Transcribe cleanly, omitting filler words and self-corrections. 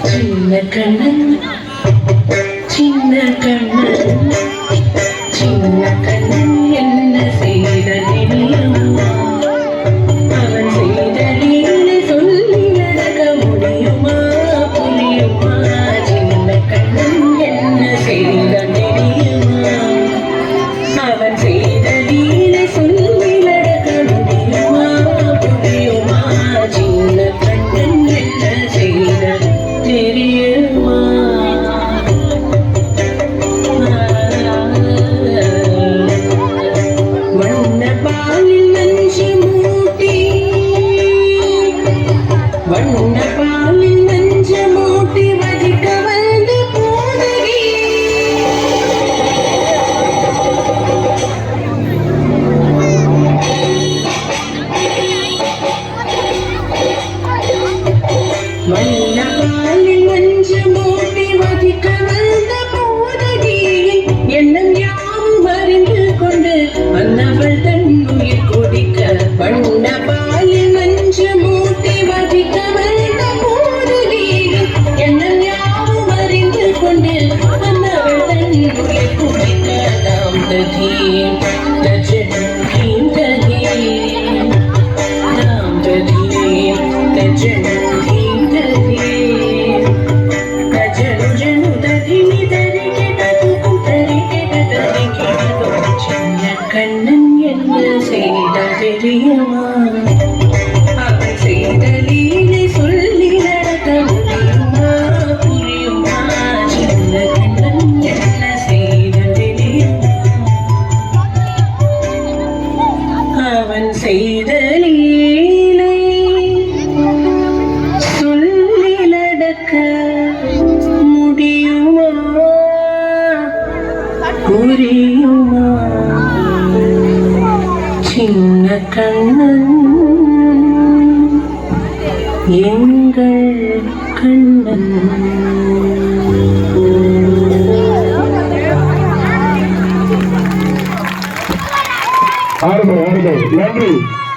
சின்ன கண்ணன் சின்ன கண்ணன் சின்ன கண்ணன் என்ன செய்த தெரியுமா அவன் செய்த லீலை சொல்லி நடக்க முடியுமா புரியுமா சின்ன கண்ணன் என்ன செய்த தெரியுமா அவன் செய்த லீலை சொல்லி நடக்க முடியுமா புரியுமா சின்ன கண்ணன் என்ன செய்த தெரியுமா வண்ணப்பாலில் நஞ்சு மூட்டி வண்ணப்பாலில் நஞ்சு மூட்டி வதிக்க வந்து போதகி வண்ணப்பாலில் நஞ்சு மூட்டி வதிக்க வந்த போதகியின் எண்ணம் யாவும் அறிந்து கொண்டு வந்தவள் தன் உயிர் குடிக்க வண்ணப்பாலில் நஞ்சு மூட்டி வதிக்க வந்த போதகியின் எண்ணம் யாவும் அறிந்து கொண்டு வந்தவள் தன் உயிர் குடிக்க நாம் ததீம் தஜனீம் ததீம் நாம் ததீம் தஜனீம் ததீம் தஜனு ஜனு ததினி தரிகே ததுகும் தரிகே தரிகே ததுகும் சின்ன கண்ணன் என்ன செய்த தெரியுமா அவன் செய்த லீலை சொல்லி நடக்க முடியுமா புரியுமா சின்ன கண்ணன் என்ன செய்த தெரியுமா அவன் செய்த லீலை சொல்லி நடக்க முடியுமா புரியுமா சின்ன கண்ணன் எங்கள் கண்ணன் ஆடுங்கள் நன்றி.